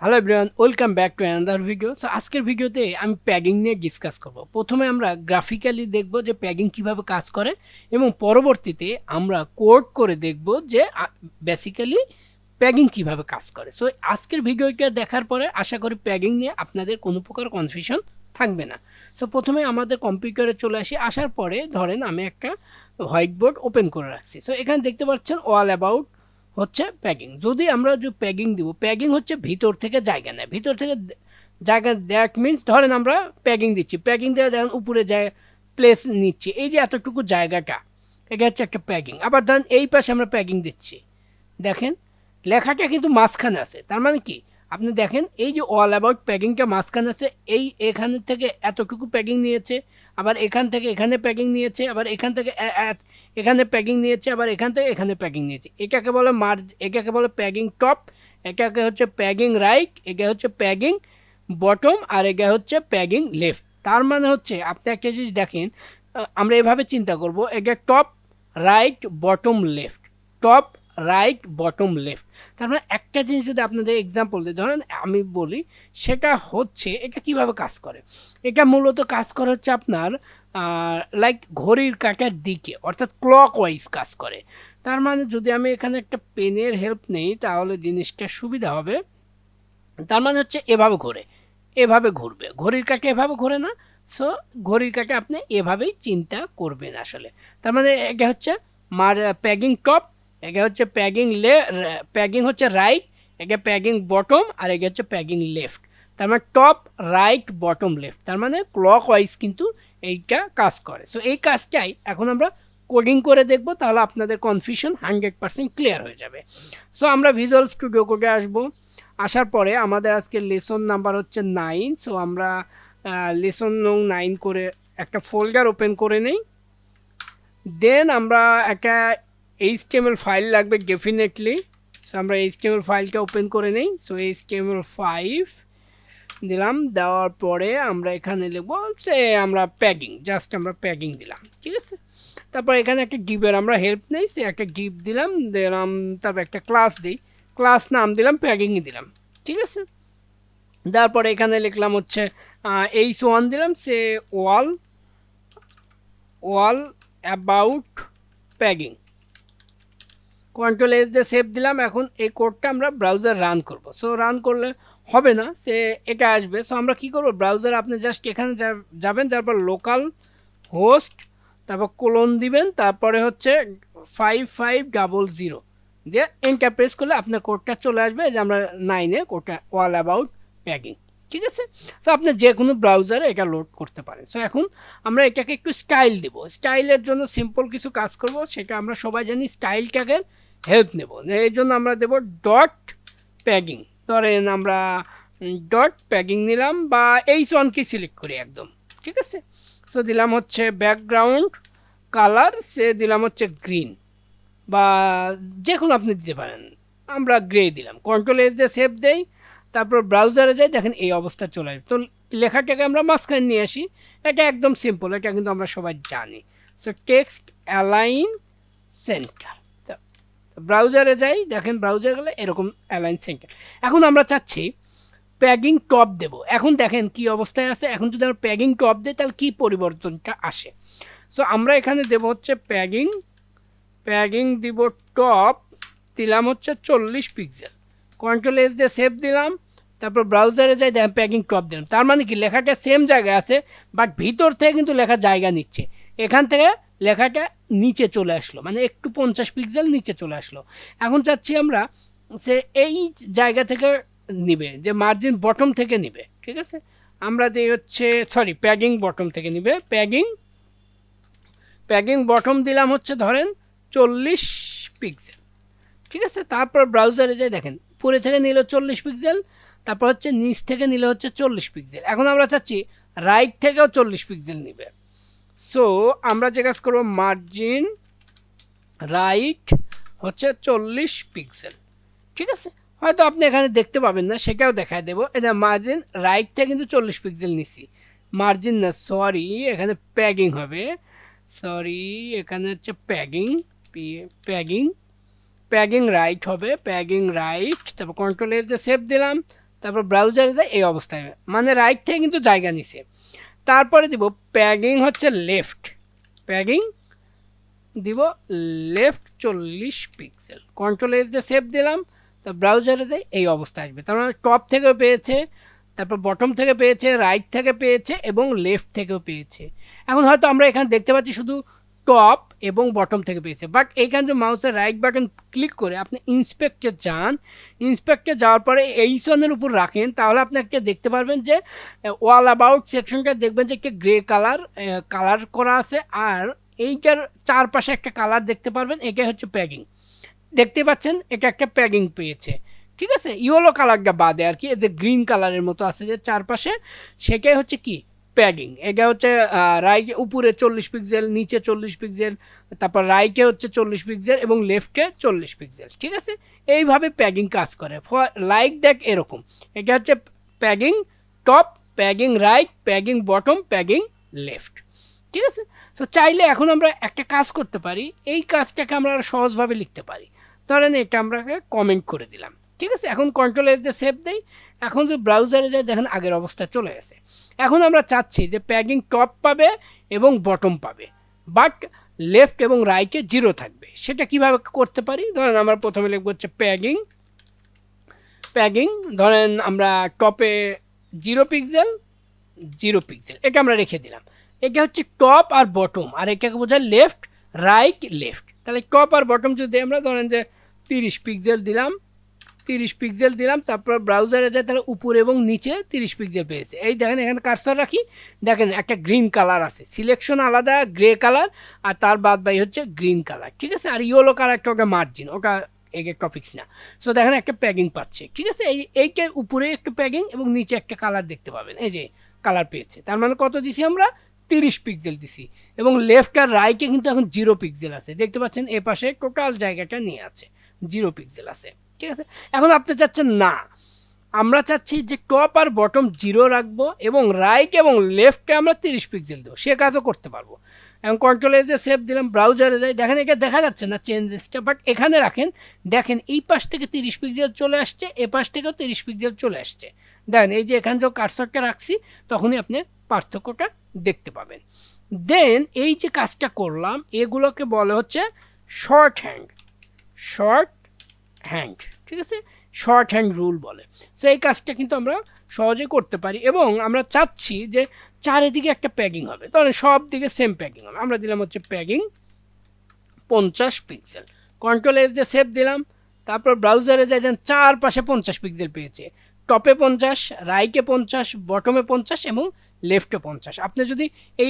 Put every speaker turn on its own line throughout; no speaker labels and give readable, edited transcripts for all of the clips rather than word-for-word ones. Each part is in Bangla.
Hello everyone, welcome back to another video. So আজকের ভিডিওতে আমি প্যাগিং নিয়ে ডিসকাস করব। প্রথমে আমরা গ্রাফিক্যালি দেখব যে প্যাগিং কিভাবে কাজ করে এবং পরবর্তীতে আমরা কোড করে দেখব যে বেসিক্যালি প্যাগিং কিভাবে কাজ করে। সো আজকের ভিডিওটা দেখার পরে আশা করি প্যাগিং নিয়ে আপনাদের কোনো প্রকার কনফিউশন থাকবে না। সো প্রথমে আমাদের কম্পিউটারে চলে আসি, আসার পরে ধরেন আমি একটা হোয়াইট বোর্ড ওপেন করে রাখছি। সো এখানে দেখতে পাচ্ছেন অল অ্যাবাউট হচ্ছে প্যাকিং। যদি আমরা যে প্যাকিং দিব, প্যাকিং হচ্ছে ভিতর থেকে জায়গা নেয়, ভিতর থেকে জায়গা, দ্যাট মিনস ধরেন আমরা প্যাকিং দিচ্ছি, প্যাকিং দেওয়া দেখেন উপরে যায় প্লেস নিচ্ছি, এই যে এতটুকু জায়গাটা, এটা হচ্ছে একটা প্যাকিং। আবার ধরেন এই পাশে আমরা প্যাকিং দিচ্ছি, দেখেন লেখাটা কিন্তু মাঝখানে আছে, তার মানে কি আপনি দেখেন এই যে অল অ্যাবাউট প্যাকিংটা মাঝখানে আছে, এই এখান থেকে এতটুকু প্যাকিং নিয়েছে, আবার এখান থেকে এখানে প্যাকিং নিয়েছে, আবার এখান থেকে এখানে প্যাকিং নিয়েছে, আবার এখান থেকে এখানে প্যাকিং নিয়েছে। এটাকে বলে এটাকে বলে প্যাকিং টপ, এটাকে হচ্ছে প্যাকিং রাইট, এটা হচ্ছে প্যাকিং বটম, আর এটা হচ্ছে প্যাকিং লেফট। তার মানে হচ্ছে আপনি একটা জিনিস দেখেন, আমরা এভাবে চিন্তা করব, এটা top right bottom left, top right bottom left. তার মানে একটা জিনিস যদি আপনাদের এক্সাম্পল দিই, ধরেন আমি বলি, সেটা হচ্ছে এটা কিভাবে কাজ করে। এটা মূলত কাজ করে হচ্ছে আপনার লাইক ঘড়ির কাঁটার দিকে, অর্থাৎ ক্লক ওয়াইজ কাজ করে। তার মানে যদি আমি এখানে একটা পেনের হেল্প নেই তাহলে জিনিসটা সুবিধা হবে। তার মানে হচ্ছে এভাবে ঘোরে, এভাবে ঘুরবে, ঘড়ির কাঁটা এভাবে ঘোরে না। সো ঘড়ির কাঁটা আপনি এভাবেই চিন্তা করবেন আসলে। তার মানে এটা হচ্ছে প্যাকিং টপ, এটা হচ্ছে প্যাকিং হচ্ছে রাইট, এটা প্যাকিং বটম, আর এটা হচ্ছে প্যাকিং লেফট। তার মানে টপ রাইট বটম লেফট, তার মানে ক্লক ওয়াইজ কিন্তু এইটা কাজ করে। সো এই কাজটাই এখন আমরা কোডিং করে দেখব, তাহলে আপনাদের কনফিউশন 100% ক্লিয়ার হয়ে যাবে। সো আমরা ভিজুয়াল স্টুডিও কোডে আসবো, আসার পরে আমাদের আজকে লেসন নাম্বার হচ্ছে 9। সো আমরা লেসন নং 9 করে একটা ফোল্ডার ওপেন করে নেই। দেন আমরা একটা এইচটিএমএল ফাইল লাগবে ডেফিনেটলি। সো আমরা এইচটিএমএল ফাইলটা ওপেন করে নেই। সো এইচটিএমএল5 দিলাম, দেওয়ার পরে আমরা এখানে লিখবো সে আমরা প্যাকিং, জাস্ট আমরা প্যাকিং দিলাম, ঠিক আছে। তারপর এখানে একটা গিভের আমরা হেল্প নেই, সে একটা গিভ দিলাম, তারপর একটা ক্লাস দিই, ক্লাস নাম দিলাম, প্যাকিংই দিলাম, ঠিক আছে। তারপরে এখানে লিখলাম হচ্ছে H1 দিলাম, সে ওয়াল ওয়াল অ্যাবাউট প্যাকিং, কন্ট্রোল এস দিয়ে সেভ দিলাম। এখন এই কোডটা আমরা ব্রাউজার রান করব। সো রান করলে হবে না, সে এটা আসবে। সো আমরা কী করবো, ব্রাউজার আপনি জাস্ট এখানে যাবেন, তারপর লোকাল হোস্ট, তারপর কোলন দিবেন, তারপরে হচ্ছে 5500 দিয়ে এন্টার প্রেস করলে আপনার কোডটা চলে আসবে, যে আমরা 9-এ কোডটা অল অ্যাবাউট প্যাকিং, ঠিক আছে। সো আপনি যে কোনো ব্রাউজারে এটা লোড করতে পারেন। সো এখন আমরা এটাকে একটু স্টাইল দেব, স্টাইলের জন্য সিম্পল কিছু কাজ করব, সেটা আমরা সবাই জানি স্টাইল ট্যাগের হেল্প নেব। এই জন্য আমরা দেব ডট প্যাকিং, ধরেন আমরা ডট প্যাকিং নিলাম, বা H1কে সিলেক্ট করি একদম, ঠিক আছে। সো দিলাম হচ্ছে ব্যাকগ্রাউন্ড কালার, সে দিলাম হচ্ছে গ্রিন, বা যে কোনো আপনি দিতে পারেন, আমরা গ্রে দিলাম, কন্ট্রোল এস দিয়ে সেভ দেই। তারপর ব্রাউজারে যাই, দেখেন এই অবস্থা চলে আসবে। তো লেখাটাকে আমরা মাঝখানে নিয়ে আসি, এটা একদম সিম্পল, এটা কিন্তু আমরা সবাই জানি। সো টেক্সট অ্যালাইন সেন্টার, ব্রাউজারে যাই, দেখেন ব্রাউজার গেলে এরকম অ্যালাইন সেন্টার। এখন আমরা চাচ্ছি প্যাকিং টপ দেব। এখন দেখেন কি অবস্থায় আছে, এখন যদি আমরা প্যাকিং টপ দিই তাহলে কী পরিবর্তনটা আসে। সো আমরা এখানে দেব হচ্ছে প্যাকিং দিব টপ, দিলাম হচ্ছে 40 পিক্সেল, কন্ট্রোল এস দিয়ে সেভ দিলাম। তারপর ব্রাউজারে যাই, দেখেন প্যাকিং টপ দিলাম। তার মানে কি লেখাটা সেম জায়গায় আছে, বাট ভিতর থেকে কিন্তু লেখা জায়গা নিচ্ছে, এখান থেকে লেখাটা নিচে চলে আসলো, মানে একটু 50 পিক্সেল নিচে চলে আসলো। এখন চাচ্ছি আমরা সে এই জায়গা থেকে নিবে, যে মার্জিন বটম থেকে নিবে, ঠিক আছে। আমরা দিই হচ্ছে প্যাকিং বটম থেকে নিবে, প্যাকিং বটম দিলাম হচ্ছে ধরেন 40 পিক্সেল, ঠিক আছে। তারপর ব্রাউজারে যাই, দেখেন উপরে থেকে নিল 40 পিক্সেল, তারপর হচ্ছে নিচ থেকে নিলে হচ্ছে 40 পিক্সেল। এখন আমরা চাচ্ছি রাইট থেকেও 40 পিক্সেল নিবে। সো আমরা যে কাজ করবো, মার্জিন রাইট হচ্ছে 40 পিক্সেল, ঠিক আছে। হয়তো আপনি এখানে দেখতে পাবেন না, সেটাও দেখায় দেবো। এটা মার্জিন রাইট থেকে কিন্তু 40 পিক্সেল নিছি, মার্জিন না, সরি এখানে প্যাকিং হবে, সরি এখানে হচ্ছে প্যাকিং রাইট হবে, প্যাকিং রাইট। তারপর কন্ট্রোল এস দিয়ে সেভ দিলাম, তারপর ব্রাউজারে যায় এই অবস্থায়, মানে রাইট থেকে কিন্তু জায়গা নিছে। তারপরে দিব প্যাগিং হচ্ছে লেফট, প্যাগিং দিব লেফট 40 পিক্সেল, কন্ট্রোল এস দিয়ে সেভ দিলাম। তো ব্রাউজারে দেয় এই অবস্থা আসবে, তার মানে টপ থেকেও পেয়েছে, তারপর বটম থেকে পেয়েছে, রাইট থেকে পেয়েছে এবং লেফট থেকেও পেয়েছে। এখন হয়তো আমরা এখানে দেখতে পাচ্ছি শুধু টপ এবং বটম থেকে পেয়েছে, বাট এইখানে যে মাউসের রাইট বাটন ক্লিক করে আপনি ইন্সপেক্টে যান, ইন্সপেক্টে যাওয়ার পরে এইসনের উপর রাখেন, তাহলে আপনি একটা দেখতে পারবেন যে অল অ্যাবাউট সেকশনটা দেখবেন যে একটা গ্রে কালার করা আছে, আর এইটার চারপাশে একটা কালার দেখতে পারবেন, এটাই হচ্ছে প্যাগিং। দেখতে পাচ্ছেন এটা একটা প্যাগিং পেয়েছে, ঠিক আছে, ইয়েলো কালারটা বাদে আর কি, এদের গ্রিন কালারের মতো আছে যে চারপাশে, সেটাই হচ্ছে কি প্যাগিং। এটা হচ্ছে রাইট উপরে 40 পিক্সেল, নিচে 40 পিক্সেল, তারপর রাইটে হচ্ছে 40 পিক্সেল এবং লেফটে 40 পিক্সেল, ঠিক আছে। এইভাবে প্যাগিং কাজ করে, লাইক দেখ এরকম। এটা হচ্ছে প্যাগিং টপ, প্যাগিং রাইট, প্যাগিং বটম, প্যাগিং লেফট, ঠিক আছে। তো চাইলে এখন আমরা একটা কাজ করতে পারি, এই কাজটাকে আমরা সহজভাবে লিখতে পারি। ধরেন এটা আমরা কমেন্ট করে দিলাম, ঠিক আছে। এখন কন্ট্রোল এস দিয়ে সেভ দেই। এখন যদি ব্রাউজারে যাই দেখেন আগের অবস্থা চলে গেছে। এখন আমরা চাচ্ছি যে প্যাগিং টপ পাবে এবং বটম পাবে, বাট লেফট এবং রাইটে 0 থাকবে। সেটা কিভাবে করতে পারি? ধরেন আমরা প্রথমে লিখবো হচ্ছে প্যাগিং ধরেন আমরা টপে 0 পিক্সেল 0 পিক্সেল, এটা আমরা রেখে দিলাম। এটা হচ্ছে টপ আর বটম, আর এটাকে বোঝায় লেফট রাইট লেফট। তাহলে টপ আর বটম যদি আমরা ধরেন যে 30 পিক্সেল দিলাম, 30 পিক্সেল দিলাম, তারপর ব্রাউজারে যায়, তাহলে উপরে এবং নিচে 30 পিক্সেল পেয়েছে। এই দেখেন এখানে কার্সর রাখি, দেখেন একটা গ্রিন কালার আছে, সিলেকশন আলাদা গ্রে কালার, আর তার বাদ বাই হচ্ছে গ্রিন কালার, ঠিক আছে। আর ইয়েলো কালারটা ওটা মার্জিন, ওটা টপিক্স না। সো দেখেন একটা প্যাগিং পাচ্ছে, ঠিক আছে। এইটা উপরে একটা প্যাগিং এবং নিচে একটা কালার দেখতে পাবেন, এই যে কালার পেয়েছে। তার মানে কত দিছি আমরা? 30 পিক্সেল দিছি। এবং লেফট আর রাইটে কিন্তু এখন 0 পিক্সেল আছে, দেখতে পাচ্ছেন এ পাশে টোটাল জায়গাটা নিয়ে আছে, 0 পিক্সেল আছে, ঠিক আছে। এখন আপনি চাচ্ছেন না, আমরা চাচ্ছি যে টপ আর বটম 0 রাখবো এবং রাইট এবং লেফটে আমরা 30 পিক্সেল দেবো, সে কাজও করতে পারবো। এখন কন্ট্রোল এসে সেভ দিলাম, ব্রাউজারে যাই, দেখেন এটা দেখা যাচ্ছে না চেঞ্জেসটা, বাট এখানে রাখেন, দেখেন এই পাশ থেকে 30 পিক্সেল চলে আসছে, এ পাশ থেকেও 30 পিক্সেল চলে আসছে। দেখেন এই যে এখানে যে কার্সরটা রাখছি, তখনই আপনি পার্থক্যটা দেখতে পাবেন। দেন এই যে কাজটা করলাম, এগুলোকে বলে হচ্ছে শর্ট হ্যান্ড, ঠিক আছে, শর্ট হ্যান্ড রুল বলে। সো এই কাজটা কিন্তু আমরা সহজে করতে পারি, এবং আমরা চাচ্ছি যে চারিদিকে একটা প্যাগিং হবে, তাহলে সব দিকে সেম প্যাগিং হবে। আমরা দিলাম হচ্ছে প্যাগিং 50 পিক্সেল, কন্ট্রোল এস দিয়ে সেভ দিলাম। তারপর ব্রাউজারে যাই, দেন চারপাশে 50 পিক্সেল পেয়েছে, টপে 50, রাইটে 50, বটমে 50 এবং লেফটে 50। আপনি যদি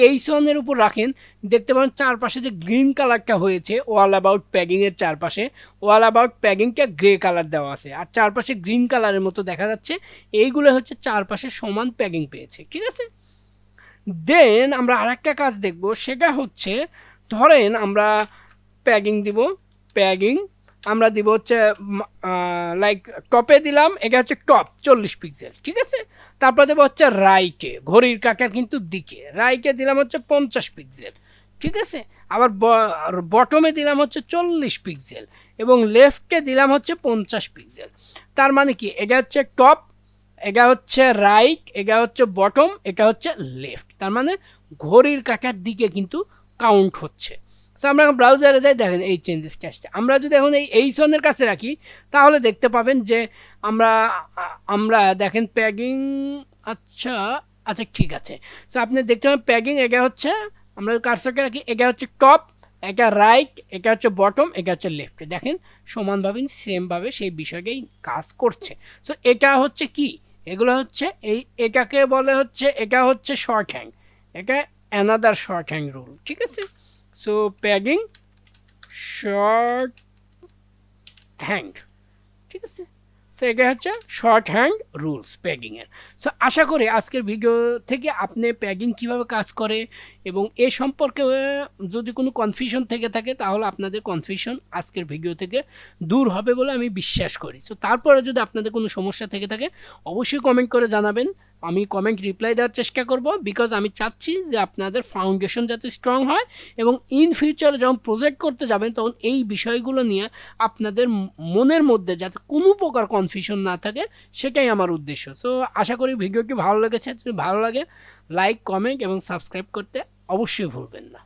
এই সনের উপর রাখেন, দেখতে পাবেন চারপাশে যে গ্রিন কালারটা হয়েছে অল অ্যাবাউট প্যাগিংয়ের চারপাশে, অল অ্যাবাউট প্যাগিংটা গ্রে কালার দেওয়া আছে, আর চারপাশে গ্রিন কালারের মতো দেখা যাচ্ছে। এইগুলো হচ্ছে চারপাশে সমান প্যাগিং পেয়েছে, ঠিক আছে। দেন আমরা আরেকটা কাজ দেখব, সেটা হচ্ছে ধরেন আমরা প্যাগিং দিব, প্যাগিং আমরা দিব হচ্ছে লাইক টপে দিলাম, এটা হচ্ছে টপ 40 পিক্সেল, ঠিক আছে। তারপর দেবো হচ্ছে রাইটে, ঘড়ির কাঁটার কিন্তু দিকে, রাইটে দিলাম হচ্ছে 50 পিক্সেল, ঠিক আছে। আবার বটমে দিলাম হচ্ছে 40 পিক্সেল এবং লেফটে দিলাম হচ্ছে 50 পিক্সেল। তার মানে কি, এটা হচ্ছে টপ, এটা হচ্ছে রাইট, এটা হচ্ছে বটম, এটা হচ্ছে লেফট। তার মানে ঘড়ির কাঁটার দিকে কিন্তু কাউন্ট হচ্ছে। সো আমরা ব্রাউজারে যাই, দেখেন এই চেঞ্জেসটা আসছে। আমরা যদি এখন এই সনের কাছে রাখি, তাহলে দেখতে পাবেন যে আমরা দেখেন প্যাগিং, আচ্ছা ঠিক আছে। সো আপনি দেখতে পাবেন প্যাগিং, এটা হচ্ছে আমরা কার্সরকে রাখি, এটা হচ্ছে টপ, এটা রাইট, এটা হচ্ছে বটম, এটা হচ্ছে লেফট। দেখেন সমানভাবে সেমভাবে সেই বিষয়টাই কাজ করছে। সো এটা হচ্ছে কি, এগুলো হচ্ছে এটাকে বলে হচ্ছে, এটা হচ্ছে শর্ট হ্যান্ড, এটা অ্যানাদার শর্ট হ্যান্ড রুল, ঠিক আছে। সো প্যাগিং শর্ট হ্যান্ড, ঠিক আছে। সো এটা হচ্ছে শর্ট হ্যান্ড রুলস প্যাগিংয়ের। সো আশা করি আজকের ভিডিও থেকে আপনি প্যাগিং কীভাবে কাজ করে এবং এ সম্পর্কে যদি কোনো কনফিউশন থেকে থাকে, তাহলে আপনাদের কনফিউশন আজকের ভিডিও থেকে দূর হবে বলে আমি বিশ্বাস করি। সো তারপরে যদি আপনাদের কোনো সমস্যা থেকে থাকে, অবশ্যই কমেন্ট করে জানাবেন। আমি কমেন্ট রিপ্লাই দেওয়ার চেষ্টা করব, বিকজ আমি চাচ্ছি যে আপনাদের ফাউন্ডেশন যাতে স্ট্রং হয় এবং ইন ফিউচারে যখন প্রজেক্ট করতে যাবেন তখন এই বিষয়গুলো নিয়ে আপনাদের মনের মধ্যে যাতে কোনো প্রকার কনফিউশন না থাকে, সেটাই আমার উদ্দেশ্য। সো আশা করি ভিডিওটি ভালো লেগেছে। যদি ভালো লাগে লাইক, কমেন্ট এবং সাবস্ক্রাইব করতে অবশ্যই ভুলবেন না।